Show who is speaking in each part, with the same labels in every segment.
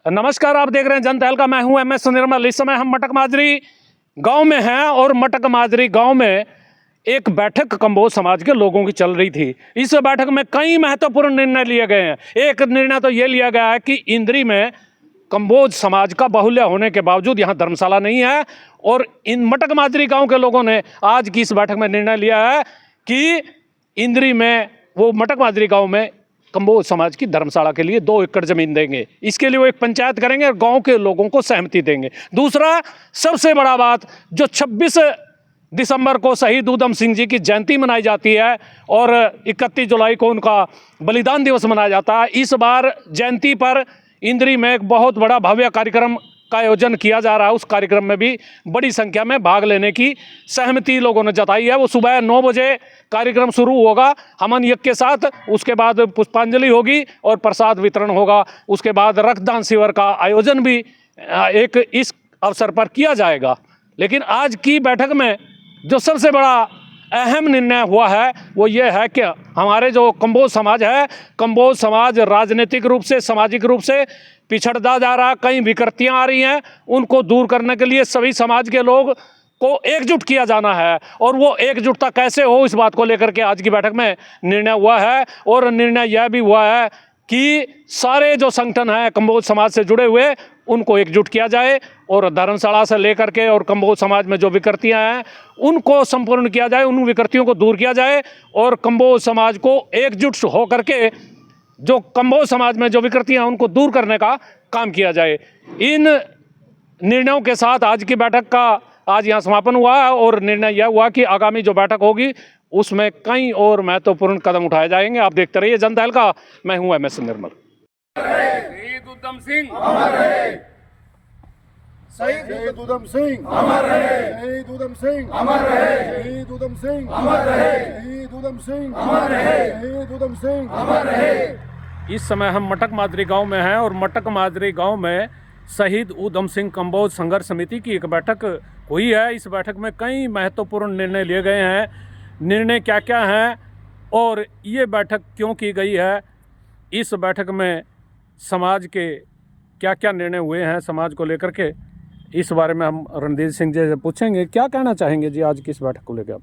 Speaker 1: नमस्कार, आप देख रहे हैं जनता तहलका। मैं हूं MS निर्मल। इस समय हम मटक माजरी गांव में हैं और मटक माजरी गांव में एक बैठक कंबोज समाज के लोगों की चल रही थी। इस बैठक में कई महत्वपूर्ण निर्णय लिए गए हैं। एक निर्णय तो ये लिया गया है कि इंद्री में कंबोज समाज का बाहुल्य होने के बावजूद यहाँ धर्मशाला नहीं है, और इन मटक माजरी गाँव के लोगों ने आज की इस बैठक में निर्णय लिया है कि इंद्री में वो मटक माजरी गाँव में कंबोज समाज की धर्मशाला के लिए 2 एकड़ जमीन देंगे। इसके लिए वो एक पंचायत करेंगे और गांव के लोगों को सहमति देंगे। दूसरा, सबसे बड़ा बात, जो 26 दिसंबर को शहीद ऊधम सिंह जी की जयंती मनाई जाती है और 31 जुलाई को उनका बलिदान दिवस मनाया जाता है, इस बार जयंती पर इंद्री में एक बहुत बड़ा भव्य कार्यक्रम का आयोजन किया जा रहा है। उस कार्यक्रम में भी बड़ी संख्या में भाग लेने की सहमति लोगों ने जताई है। वो सुबह 9 बजे कार्यक्रम शुरू होगा हवन यज्ञ के साथ, उसके बाद पुष्पांजलि होगी और प्रसाद वितरण होगा। उसके बाद रक्तदान शिविर का आयोजन भी एक इस अवसर पर किया जाएगा। लेकिन आज की बैठक में जो सबसे बड़ा अहम निर्णय हुआ है वो ये है कि हमारे जो कंबोज समाज है, कंबोज समाज राजनीतिक रूप से, सामाजिक रूप से पिछड़ता जा रहा है। कई विकृतियां आ रही हैं, उनको दूर करने के लिए सभी समाज के लोग को एकजुट किया जाना है। और वो एकजुटता कैसे हो, इस बात को लेकर के आज की बैठक में निर्णय हुआ है। और निर्णय यह भी हुआ है कि सारे जो संगठन हैं कंबोज समाज से जुड़े हुए, उनको एकजुट किया जाए और धर्मशाला से लेकर के और कंबोज समाज में जो विकृतियां हैं उनको संपूर्ण किया जाए, उन विकृतियों को दूर किया जाए और कंबोज समाज को एकजुट होकर के जो कंबोज समाज में जो विकृतियां हैं उनको दूर करने का काम किया जाए। इन निर्णयों के साथ आज की बैठक का आज यहाँ समापन हुआ है और निर्णय यह हुआ कि आगामी जो बैठक होगी उसमें कई और महत्वपूर्ण कदम उठाए जाएंगे। आप देखते रहिए जनता तहलका। मैं हूँ MS निर्मल।
Speaker 2: शहीद ऊधम सिंह
Speaker 3: अमर रहे,
Speaker 2: शहीद
Speaker 3: ऊधम सिंह
Speaker 2: अमर रहे,
Speaker 3: शहीद ऊधम सिंह
Speaker 2: अमर रहे,
Speaker 3: शहीद ऊधम सिंह
Speaker 2: अमर रहे,
Speaker 3: शहीद ऊधम सिंह
Speaker 2: अमर रहे,
Speaker 3: शहीद ऊधम सिंह
Speaker 2: अमर रहे।
Speaker 1: इस समय हम मटक माजरी गांव में हैं और मटक माजरी गांव में शहीद ऊधम सिंह कंबोज संघर्ष समिति की एक बैठक हुई है। इस बैठक में कई महत्वपूर्ण निर्णय लिए गए हैं। निर्णय क्या क्या हैं और ये बैठक क्यों की गई है, इस बैठक में समाज के क्या क्या निर्णय हुए हैं समाज को लेकर के, इस बारे में हम रणधीर सिंह जी से पूछेंगे। क्या कहना चाहेंगे जी आज की इस बैठक को लेकर आप?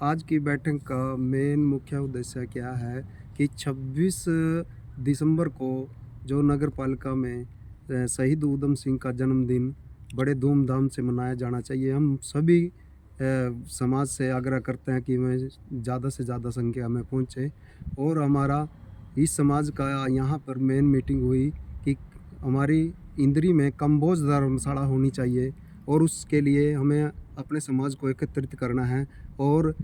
Speaker 4: आज की बैठक का मेन मुख्य उद्देश्य क्या है कि 26 दिसंबर को जो नगर पालिका में शहीद ऊधम सिंह का जन्मदिन बड़े धूमधाम से मनाया जाना चाहिए। हम सभी समाज से आग्रह करते हैं कि मैं ज़्यादा से ज़्यादा संख्या में पहुँचे और हमारा इस समाज का यहाँ पर मेन मीटिंग हुई कि हमारी इंद्री में कंबोज धर्मशाला होनी चाहिए और उसके लिए हमें अपने समाज को एकत्रित करना है और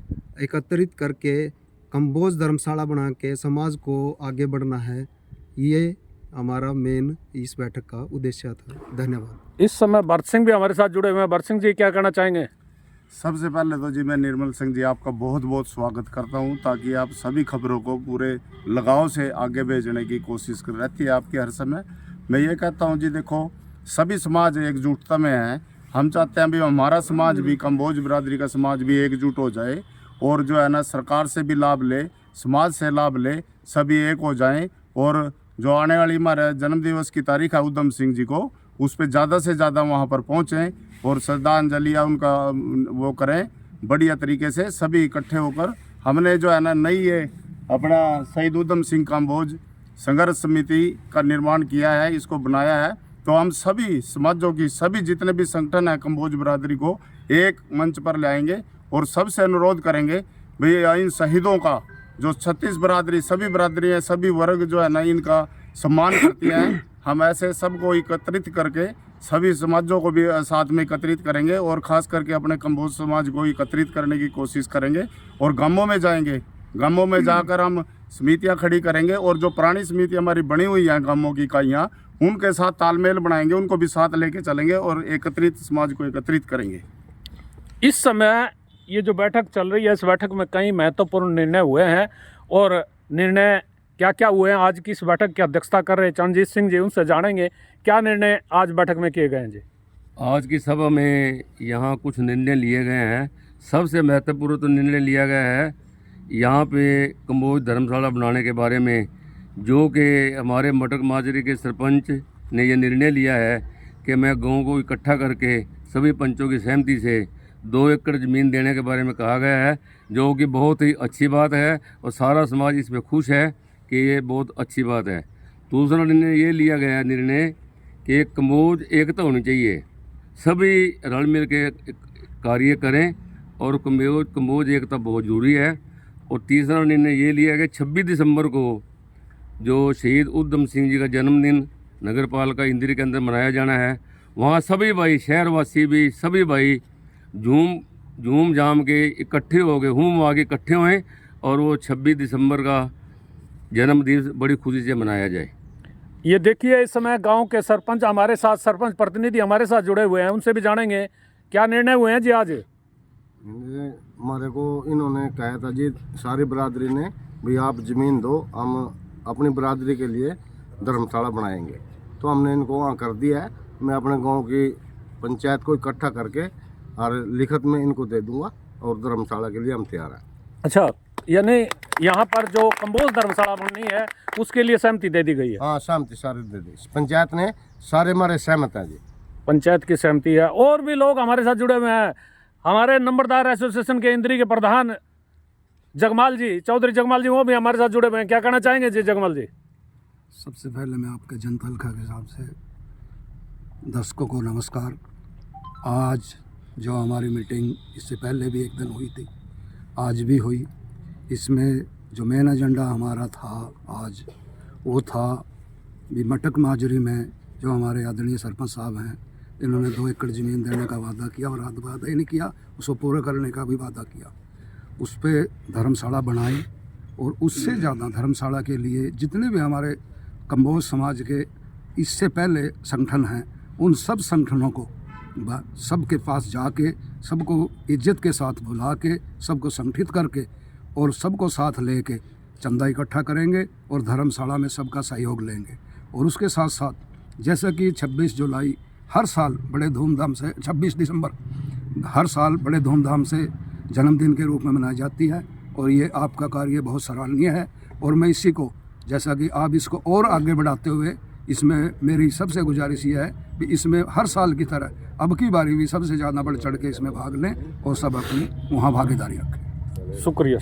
Speaker 4: एकत्रित करके कंबोज धर्मशाला बना के समाज को आगे बढ़ना है। ये हमारा मेन इस बैठक का उद्देश्य था। धन्यवाद।
Speaker 1: इस समय भरत सिंह भी हमारे साथ जुड़े हुए हैं। भरत सिंह जी क्या कहना चाहेंगे?
Speaker 3: सबसे पहले तो जी मैं निर्मल सिंह जी आपका बहुत बहुत स्वागत करता हूं, ताकि आप सभी खबरों को पूरे लगाव से आगे भेजने की कोशिश कर रहती है आपकी हर समय। मैं ये कहता हूं जी, देखो सभी समाज एकजुटता में है। हम चाहते हैं भी हमारा समाज भी, कंबोज बिरादरी का समाज भी एकजुट हो जाए और जो है ना सरकार से भी लाभ ले, समाज से लाभ ले, सभी एक हो जाएं और जो आने वाली हमारे जन्मदिवस की तारीख है ऊधम सिंह जी को, उस पर ज़्यादा से ज़्यादा वहाँ पर पहुँचें और श्रद्धांजलि या उनका वो करें बढ़िया तरीके से सभी इकट्ठे होकर। हमने जो है ना नई ये अपना शहीद ऊधम सिंह कंबोज संघर्ष समिति का निर्माण किया है, इसको बनाया है। तो हम सभी समाजों की सभी जितने भी संगठन हैं कंबोज बिरादरी को एक मंच पर लाएंगे और सबसे अनुरोध करेंगे भाई इन शहीदों का जो 36 बिरादरी, सभी बिरादरी सभी वर्ग जो है ना इनका सम्मान करती हैं। हम ऐसे सबको एकत्रित करके सभी समाजों को भी साथ में एकत्रित करेंगे और ख़ास करके अपने कंबोज समाज को एकत्रित करने की कोशिश करेंगे और गांवों में जाएंगे। गांवों में जाकर हम समितियां खड़ी करेंगे और जो पुरानी समिति हमारी बनी हुई हैं गांवों की इकाइयाँ, उनके साथ तालमेल बनाएंगे, उनको भी साथ लेके चलेंगे और एकत्रित समाज को एकत्रित करेंगे।
Speaker 1: इस समय ये जो बैठक चल रही है, इस बैठक में कई महत्वपूर्ण निर्णय हुए हैं और निर्णय क्या क्या हुए हैं आज की इस बैठक की अध्यक्षता कर रहे चरणजीत सिंह जी, उनसे जानेंगे क्या निर्णय आज बैठक में किए गए हैं जी।
Speaker 5: आज की सभा में यहाँ कुछ निर्णय लिए गए हैं। सबसे महत्वपूर्ण तो निर्णय लिया गया है यहाँ पे कंबोज धर्मशाला बनाने के बारे में, जो कि हमारे मटक माजरी के सरपंच ने ये निर्णय लिया है कि मैं गांव को इकट्ठा करके सभी पंचों की सहमति से 2 एकड़ ज़मीन देने के बारे में कहा गया है, जो कि बहुत ही अच्छी बात है और सारा समाज इसमें खुश है कि ये बहुत अच्छी बात है। दूसरा निर्णय ये लिया गया है निर्णय कि कम्बोज एकता होनी चाहिए, सभी रल मिल के कार्य करें और कम्बोज एकता बहुत ज़रूरी है। और तीसरा निर्णय ये लिया कि 26 दिसंबर को जो शहीद उधम सिंह जी का जन्मदिन नगर पालिका इंदिरा के अंदर मनाया जाना है, वहाँ सभी भाई शहरवासी भी सभी भाई झूम जाम के इकट्ठे हो गए, वहाँ के इकट्ठे हुए और वो 26 दिसंबर का जन्मदिन बड़ी खुशी से मनाया जाए।
Speaker 1: ये देखिए इस समय गांव के सरपंच हमारे साथ, सरपंच प्रतिनिधि हमारे साथ जुड़े हुए हैं, उनसे भी जानेंगे क्या निर्णय हुए हैं जी आज।
Speaker 6: हमारे को इन्होंने कहा था जी सारी बरादरी ने भी आप ज़मीन दो, हम अपनी बरादरी के लिए धर्मशाला बनाएंगे। तो हमने इनको वहाँ कर दिया है। मैं अपने गांव की पंचायत को इकट्ठा करके और लिखित में इनको दे दूंगा और धर्मशाला के लिए हम तैयार हैं।
Speaker 1: अच्छा, यानी यहाँ पर जो कम्बोज धर्मशाला बननी है उसके लिए सहमति दे दी गई है।
Speaker 6: हाँ, सहमति सारी दे दी पंचायत ने, सारे हमारे सहमत हैं जी।
Speaker 1: पंचायत की सहमति है। और भी लोग हमारे साथ जुड़े हुए हैं। हमारे नंबरदार एसोसिएशन के इंद्री के प्रधान जगमाल जी, चौधरी जगमाल जी, वो भी हमारे साथ जुड़े हुए हैं। क्या कहना चाहेंगे जी जगमाल जी?
Speaker 7: सबसे पहले मैं आपके जनता हल्का के हिसाब से दर्शकों को नमस्कार। आज जो हमारी मीटिंग इससे पहले भी एक दिन हुई थी, आज भी हुई, इसमें जो मेन एजेंडा हमारा था आज वो था भी मटक माजरी में जो हमारे आदरणीय सरपंच साहब हैं, इन्होंने 2 एकड़ ज़मीन देने का वादा किया और वादा ही नहीं किया, उसको पूरा करने का भी वादा किया। उस पर धर्मशाला बनाई और उससे ज़्यादा धर्मशाला के लिए जितने भी हमारे कम्बोज समाज के इससे पहले संगठन हैं, उन सब संगठनों को सबके पास जाके सबको इज्जत के साथ बुला के सबको संगठित करके और सबको साथ लेके चंदा इकट्ठा करेंगे और धर्मशाला में सबका सहयोग लेंगे। और उसके साथ साथ जैसा कि 26 जुलाई हर साल बड़े धूमधाम से, 26 दिसंबर हर साल बड़े धूमधाम से जन्मदिन के रूप में मनाई जाती है और ये आपका कार्य बहुत सराहनीय है। और मैं इसी को, जैसा कि आप इसको और आगे बढ़ाते हुए, इसमें मेरी सबसे गुजारिश ये है कि इसमें हर साल की तरह अब की बारी भी सबसे ज़्यादा बढ़ चढ़ के इसमें भाग लें और सब अपनी वहाँ भागीदारी रखें।
Speaker 1: शुक्रिया।